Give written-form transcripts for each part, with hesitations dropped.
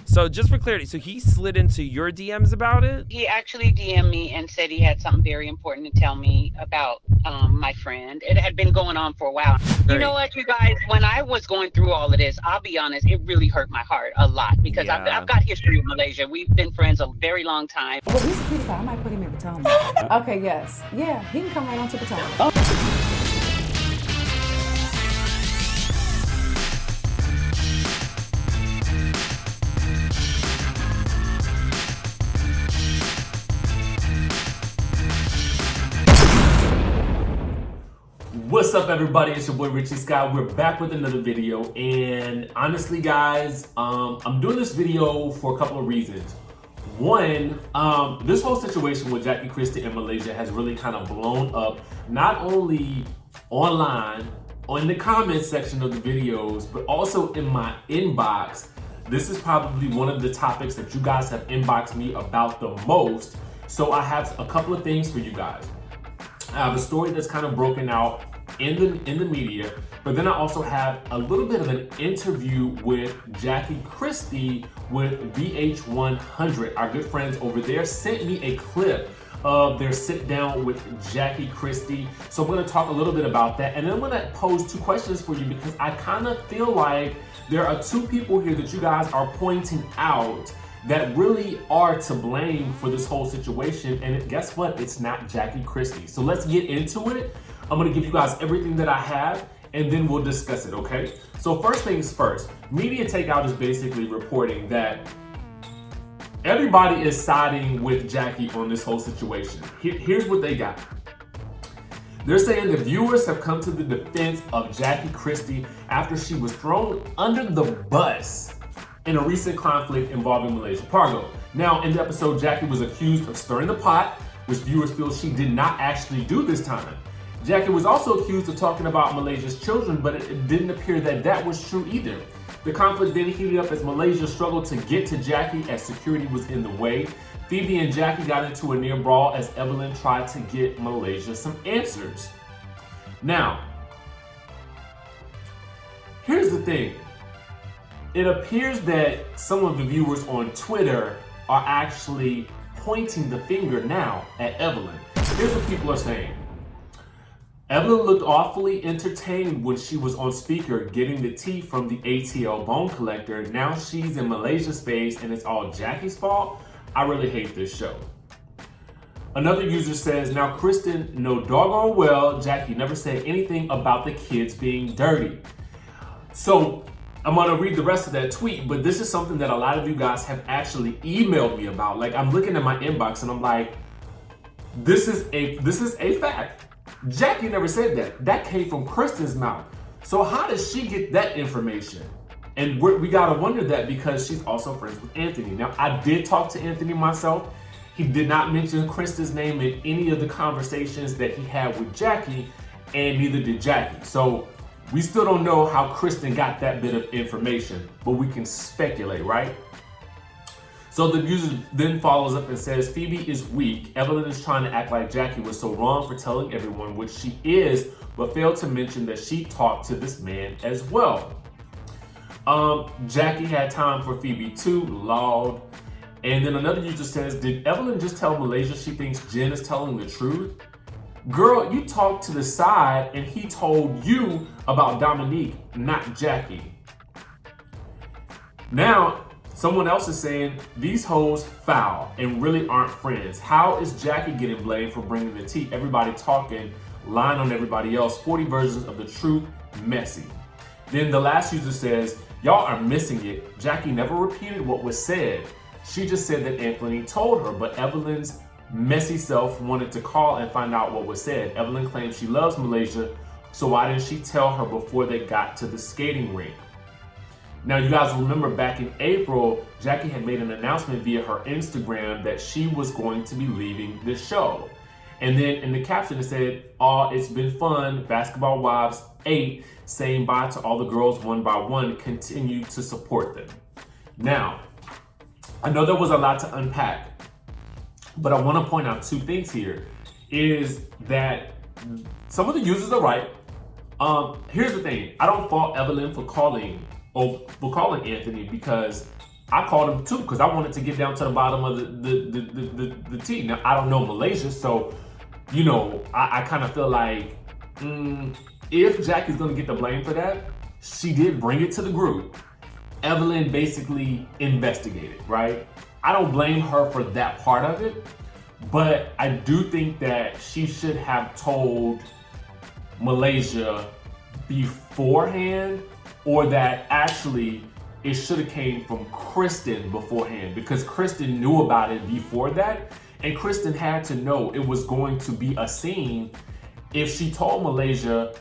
So just for clarity, so he slid into your DMs about it? He actually DM'd me and said he had something very important to tell me about my friend. It had been going on for a while. You know what, you guys, when I was going through all of this, I'll be honest, it really hurt my heart a lot because I've got history with Malaysia. We've been friends a very long time. Well, he's a cutie pie. I might put him in Potomac. Okay, yes. Yeah, he can come right on to Potomac. What's up, everybody? It's your boy RichieSkye. We're back with another video, and honestly, guys, I'm doing this video for a couple of reasons. One, this whole situation with Jackie Christie in Malaysia has really kind of blown up, not only online, in the comments section of the videos, but also in my inbox. This is probably one of the topics that you guys have inboxed me about the most. So I have a couple of things for you guys. I have a story that's kind of broken out in the media, but then I also have a little bit of an interview with Jackie Christie with VH100. Our good friends over there sent me a clip of their sit down with Jackie Christie. So I'm going to talk a little bit about that, and then I'm going to pose two questions for you because I kind of feel like there are two people here that you guys are pointing out that really are to blame for this whole situation. And guess what? It's not Jackie Christie. So let's get into it. I'm gonna give you guys everything that I have and then we'll discuss it, okay? So first things first, Media Takeout is basically reporting that everybody is siding with Jackie on this whole situation. Here's what they got. They're saying the viewers have come to the defense of Jackie Christie after she was thrown under the bus in a recent conflict involving Malaysia Pargo. Now, in the episode, Jackie was accused of stirring the pot, which viewers feel she did not actually do this time. Jackie was also accused of talking about Malaysia's children, but it didn't appear that that was true either. The conflict then heated up as Malaysia struggled to get to Jackie as security was in the way. Feby and Jackie got into a near brawl as EVELYN tried to get Malaysia some answers. Now, here's the thing. It appears that some of the viewers on Twitter are actually pointing the finger now at EVELYN. Here's what people are saying. EVELYN looked awfully entertained when she was on speaker getting the tea from the ATL bone collector. Now she's in Malaysia's face and it's all Jackie's fault. I really hate this show. Another user says, now Kristen, no doggone well, Jackie never said anything about the kids being dirty. So I'm gonna read the rest of that tweet, but this is something that a lot of you guys have actually emailed me about. Like, I'm looking at my inbox and I'm like, this is a fact. Jackie never said that. That came from Kristen's mouth. So how does she get that information? And we gotta wonder that because she's also friends with Anthony. Now, I did talk to Anthony myself. He did not mention Kristen's name in any of the conversations that he had with Jackie, and neither did Jackie. So we still don't know how Kristen got that bit of information, but we can speculate, right? So the user then follows up and says, Feby is weak. EVELYN is trying to act like Jackie was so wrong for telling everyone, which she is, but failed to mention that she talked to this man as well. Jackie had time for Feby too, lol. And then another user says, did EVELYN just tell Malaysia she thinks Jen is telling the truth? Girl, you talked to the side and he told you about Dominique, not Jackie. Now, someone else is saying, these hoes foul and really aren't friends. How is Jackie getting blamed for bringing the tea? Everybody talking, lying on everybody else. 40 versions of the truth, messy. Then the last user says, y'all are missing it. Jackie never repeated what was said. She just said that Anthony told her, but EVELYN's messy self wanted to call and find out what was said. EVELYN claims she loves Malaysia, so why didn't she tell her before they got to the skating rink? Now, you guys remember back in April, Jackie had made an announcement via her Instagram that she was going to be leaving the show. And then in the caption it said, "Oh, it's been fun. Basketball Wives 8, saying bye to all the girls one by one. Continue to support them." Now, I know there was a lot to unpack, but I want to point out two things here. Is that some of the users are right. Here's the thing. I don't fault EVELYN for calling for calling Anthony, because I called him too, because I wanted to get down to the bottom of the tea. Now, I don't know Malaysia, so, you know, I kind of feel like if Jackie's going to get the blame for that, she did bring it to the group. EVELYN basically investigated, right? I don't blame her for that part of it, but I do think that she should have told Malaysia beforehand, or that actually it should have came from Kristen beforehand, because Kristen knew about it before that, and Kristen had to know it was going to be a scene if she told Malaysia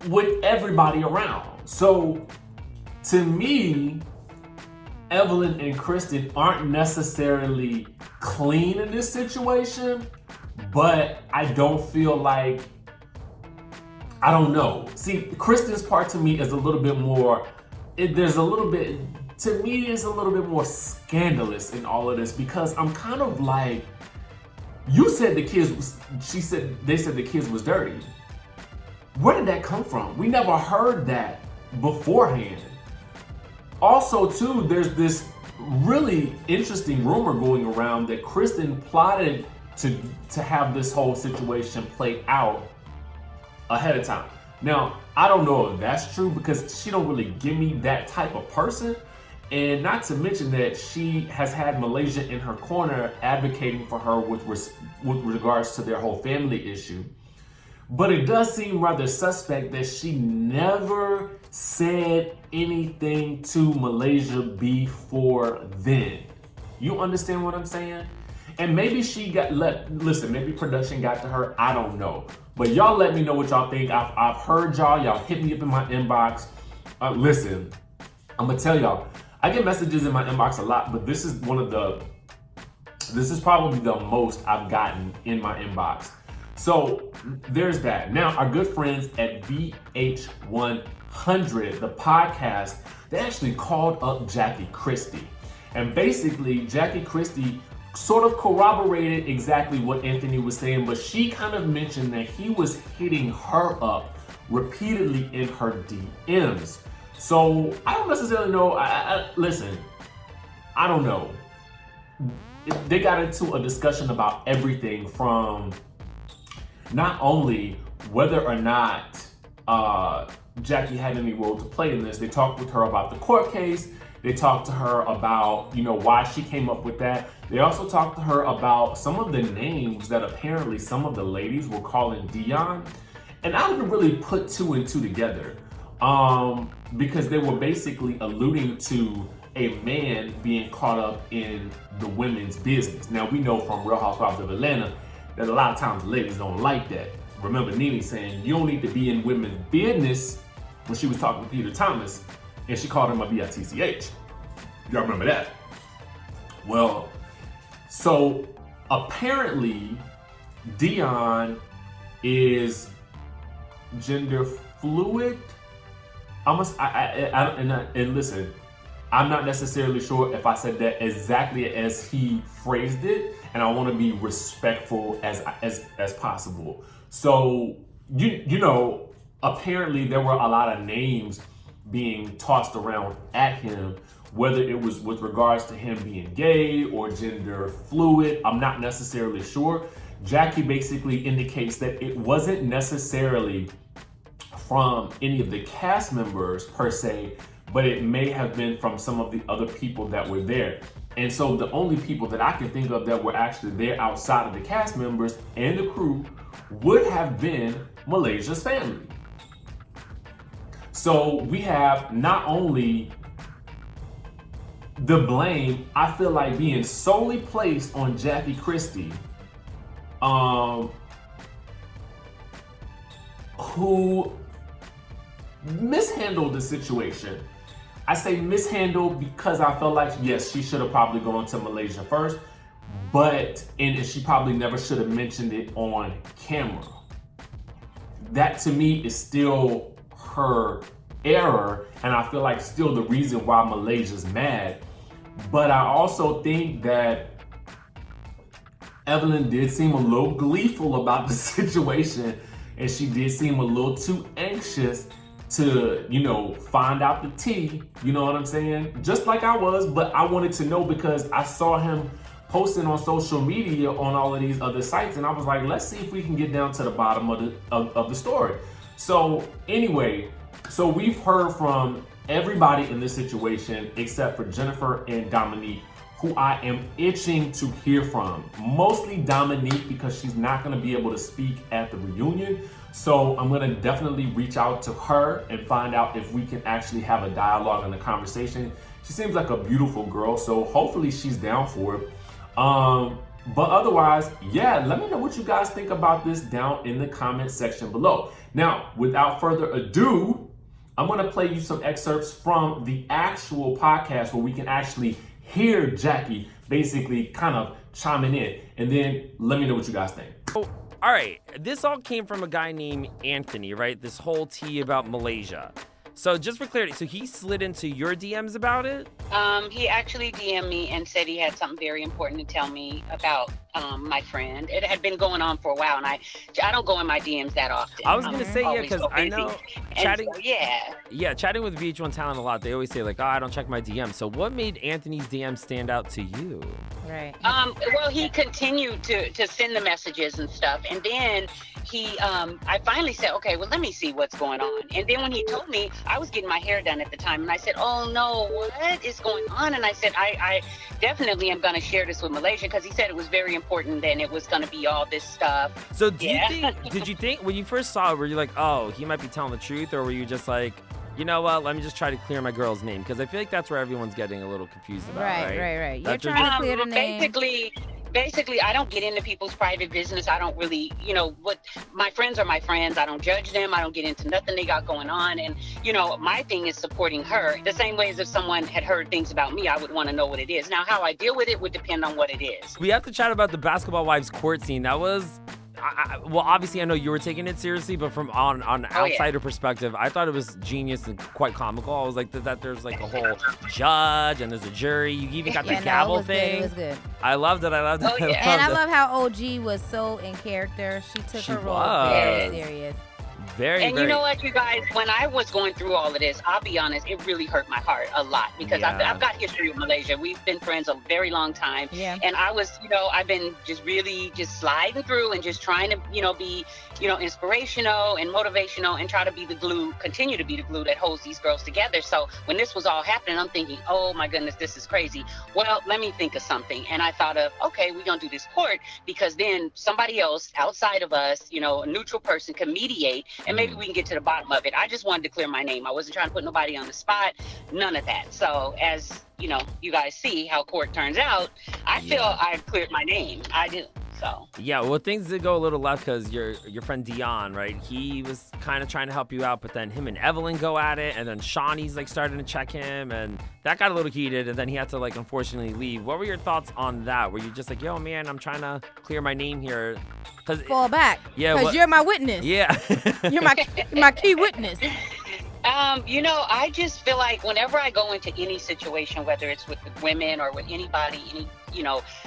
with everybody around. So to me, EVELYN and Kristen aren't necessarily clean in this situation, but I don't feel like, I don't know. See, Kristen's part to me is a little bit more, there's a little bit, to me, it's a little bit more scandalous in all of this, because I'm kind of like, you said the kids was, they said the kids was dirty. Where did that come from? We never heard that beforehand. Also, too, there's this really interesting rumor going around that Kristen plotted to have this whole situation played out ahead of time. Now, I don't know if that's true, because she don't really give me that type of person. And not to mention that she has had Malaysia in her corner advocating for her with regards to their whole family issue. But it does seem rather suspect that she never said anything to Malaysia before then. You understand what I'm saying? And maybe she got listen, maybe production got to her, I don't know. But y'all let me know what y'all think. I've heard y'all hit me up in my inbox. Listen, I'm gonna tell y'all, I get messages in my inbox a lot, but this is probably the most I've gotten in my inbox. So there's that. Now, our good friends at VH100, the podcast, they actually called up Jackie Christie. And basically, Jackie Christie sort of corroborated exactly what Anthony was saying, but she kind of mentioned that he was hitting her up repeatedly in her DMs. So I don't necessarily know. Listen, I don't know. They got into a discussion about everything from not only whether or not Jackie had any role to play in this. They talked with her about the court case. They talked to her about, you know, why she came up with that. They also talked to her about some of the names that apparently some of the ladies were calling Deion. And I didn't really put two and two together because they were basically alluding to a man being caught up in the women's business. Now, we know from Real Housewives of Atlanta that a lot of times ladies don't like that. Remember Nene saying, you don't need to be in women's business when she was talking to Peter Thomas, and she called him a bitch. Y'all remember that? Well, so apparently Deion is gender fluid. And listen, I'm not necessarily sure if I said that exactly as he phrased it, and I want to be respectful as possible. So you know, apparently there were a lot of names being tossed around at him, whether it was with regards to him being gay or gender fluid. I'm not necessarily sure. Jackie basically indicates that it wasn't necessarily from any of the cast members per se, but it may have been from some of the other people that were there. And so the only people that I can think of that were actually there outside of the cast members and the crew would have been Malaysia's family. So we have not only the blame, I feel like, being solely placed on Jackie Christie, who mishandled the situation. I say mishandled because I felt like, yes, she should have probably gone to Malaysia first, and she probably never should have mentioned it on camera. That to me is still her error, and I feel like still the reason why Malaysia's mad. But I also think that EVELYN did seem a little gleeful about the situation, and she did seem a little too anxious to, find out the tea, you know what I'm saying? Just like I was, but I wanted to know because I saw him posting on social media on all of these other sites, and I was like, let's see if we can get down to the bottom of the story. So anyway, so we've heard from everybody in this situation except for Jennifer and Dominique, who I am itching to hear from. Mostly Dominique because she's not gonna be able to speak at the reunion. So I'm gonna definitely reach out to her and find out if we can actually have a dialogue and a conversation. She seems like a beautiful girl, so hopefully she's down for it. But otherwise, yeah, let me know what you guys think about this down in the comment section below. Now, without further ado, I'm gonna play you some excerpts from the actual podcast where we can actually hear Jackie basically kind of chiming in, and then let me know what you guys think. Oh, all right, this all came from a guy named Anthony, right? This whole tea about Malaysia. So just for clarity, so he slid into your DMs about it? He actually DM'd me and said he had something very important to tell me about my friend. It had been going on for a while, and I don't go in my DMs that often. I was gonna say, yeah, because I know chatting, so, chatting with VH1 Talent a lot, they always say like, oh, I don't check my DMs. So what made Anthony's DM stand out to you? Right. Well, he continued to send the messages and stuff, and then he, I finally said, okay, well, let me see what's going on. And then when he told me, I was getting my hair done at the time, and I said, oh no, what is going on? And I said, I definitely am going to share this with Malaysia, because he said it was very important and it was going to be all this stuff. So did you think when you first saw it, were you like, oh, he might be telling the truth, or were you just like, you know what, let me just try to clear my girl's name? Because I feel like that's where everyone's getting a little confused about, right? You're trying to clear the name. Basically, I don't get into people's private business. I don't really, what my friends are my friends. I don't judge them. I don't get into nothing they got going on. And, my thing is supporting her. The same way as if someone had heard things about me, I would want to know what it is. Now, how I deal with it would depend on what it is. We have to chat about the Basketball Wives court scene. That was... well, obviously, I know you were taking it seriously, but from on an outsider perspective, I thought it was genius and quite comical. I was like, that there's like a whole judge and there's a jury. You even got the gavel thing. It was good. I loved it. And I love how OG was so in character. She took her role very serious. And you know what, you guys, when I was going through all of this, I'll be honest, it really hurt my heart a lot, because I've got history with Malaysia. We've been friends a very long time. Yeah. And I was, I've been just really just sliding through and just trying to, be, inspirational and motivational and try to be the glue, continue to be the glue that holds these girls together. So when this was all happening, I'm thinking, oh my goodness, this is crazy. Well, let me think of something. And I thought of, okay, we're going to do this court, because then somebody else outside of us, a neutral person can mediate, and maybe we can get to the bottom of it. I just wanted to clear my name. I wasn't trying to put nobody on the spot, none of that. So as, you guys see how court turns out, I feel I cleared my name. I do. So. Yeah, well, things did go a little left because your friend Deion, right? He was kind of trying to help you out, but then him and EVELYN go at it, and then Shawnee's like starting to check him, and that got a little heated, and then he had to like unfortunately leave. What were your thoughts on that? Were you just like, yo, man, I'm trying to clear my name here? Fall back. Yeah, because you're my witness. Yeah. You're my key witness. I just feel like whenever I go into any situation, whether it's with women or with anybody,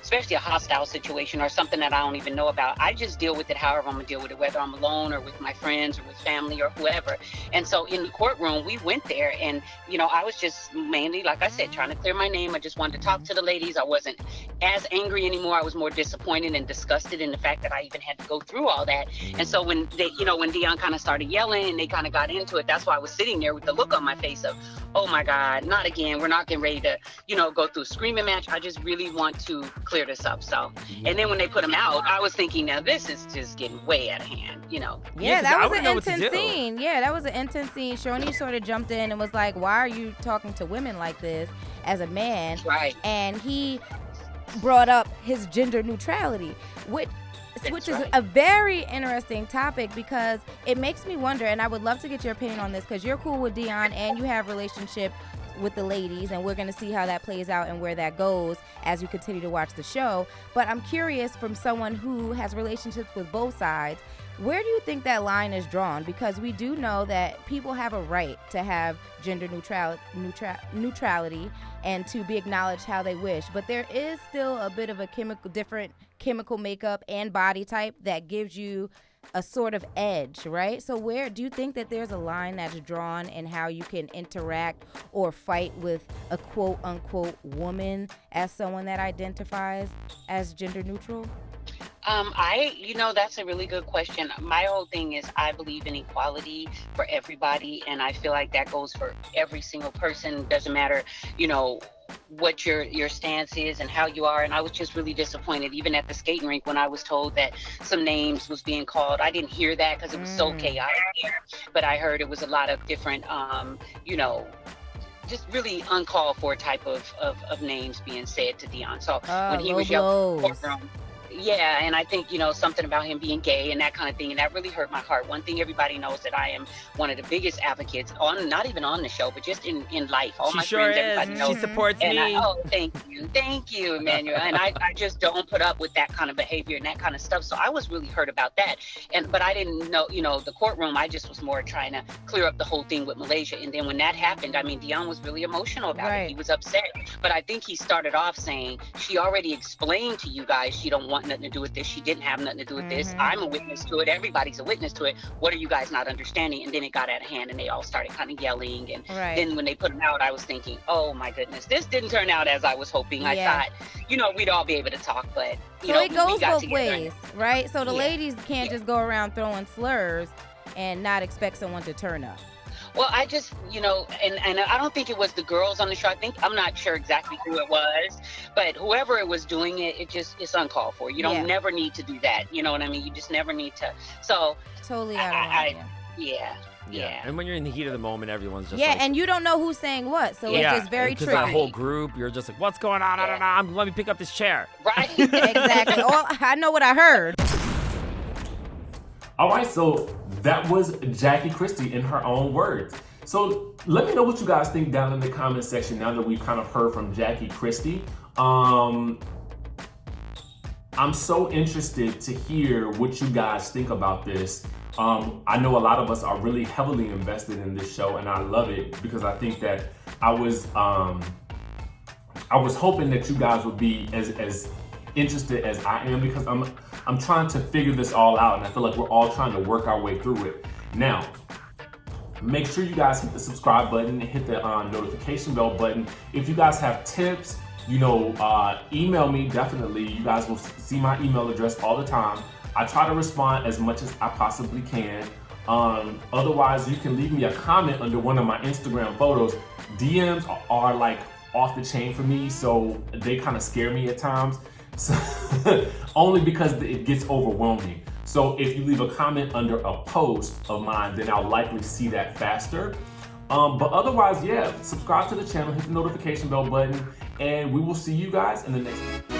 especially a hostile situation or something that I don't even know about, I just deal with it however I'm going to deal with it, whether I'm alone or with my friends or with family or whoever. And so in the courtroom, we went there and, I was just mainly, like I said, trying to clear my name. I just wanted to talk to the ladies. I wasn't as angry anymore. I was more disappointed and disgusted in the fact that I even had to go through all that. And so when they, when Deion kind of started yelling and they kind of got into it, that's why I was sitting there with the look on my face of, oh my God, not again. We're not getting ready to, go through a screaming match. I just really want to clear this up. So, and then when they put him out, I was thinking, now this is just getting way out of hand, Yeah, that was an intense scene. Yeah, that was an intense scene. Shawnee sort of jumped in and was like, why are you talking to women like this as a man? Right. And he brought up his gender neutrality, which is a very interesting topic, because it makes me wonder, and I would love to get your opinion on this, because you're cool with Deion and you have relationship with the ladies, and we're going to see how that plays out and where that goes as you continue to watch the show. But I'm curious, from someone who has relationships with both sides, where do you think that line is drawn? Because we do know that people have a right to have gender neutrality and to be acknowledged how they wish. But there is still a bit of a different chemical makeup and body type that gives you a sort of edge, right? So where do you think that there's a line that's drawn in how you can interact or fight with a quote unquote woman as someone that identifies as gender neutral? That's a really good question. My whole thing is I believe in equality for everybody, and I feel like that goes for every single person. Doesn't matter, what your stance is and how you are. And I was just really disappointed, even at the skating rink, when I was told that some names was being called. I didn't hear that because it was so chaotic here, but I heard it was a lot of different, just really uncalled for type of names being said to Deion. So when he was yelling in the courtroom, yeah, and I think, something about him being gay and that kind of thing, and that really hurt my heart. One thing everybody knows that I am one of the biggest advocates not even on the show, but just in life. All my friends, everybody knows. She supports me. Thank you, Emmanuel. And I just don't put up with that kind of behavior and that kind of stuff. So I was really hurt about that. But I didn't know, the courtroom. I just was more trying to clear up the whole thing with Malaysia. And then when that happened, Deion was really emotional about it. He was upset. But I think he started off saying, she already explained to you guys she don't want nothing to do with this. She didn't have nothing to do with this. I'm a witness to it. Everybody's a witness to it. What are you guys not understanding? And then it got out of hand and they all started kind of yelling. And then when they put him out, I was thinking, oh my goodness, this didn't turn out as I was hoping. I thought, we'd all be able to talk, but it goes both ways, right? So the ladies can't just go around throwing slurs and not expect someone to turn up. Well, I just, and I don't think it was the girls on the show. I'm not sure exactly who it was, but whoever it was doing it, it's uncalled for. You don't never need to do that. You know what I mean? You just never need to. So totally out of line. Yeah. And when you're in the heat of the moment, everyone's just and you don't know who's saying what, so it's just very tricky. Because that whole group, you're just like, what's going on? I don't know. Let me pick up this chair. Right. Exactly. I know what I heard. All right, so that was Jackie Christie in her own words. So let me know what you guys think down in the comment section now that we've kind of heard from Jackie Christie. I'm so interested to hear what you guys think about this. I know a lot of us are really heavily invested in this show, and I love it because I think that I was hoping that you guys would be as interested as I am, because I'm trying to figure this all out, and I feel like we're all trying to work our way through it. Now, make sure you guys hit the subscribe button and hit the notification bell button. If you guys have tips, email me, definitely. You guys will see my email address all the time. I try to respond as much as I possibly can. Otherwise, you can leave me a comment under one of my Instagram photos. DMs are like off the chain for me, so they kind of scare me at times. So, only because it gets overwhelming. So if you leave a comment under a post of mine, then I'll likely see that faster. But otherwise, subscribe to the channel, hit the notification bell button, and we will see you guys in the next video.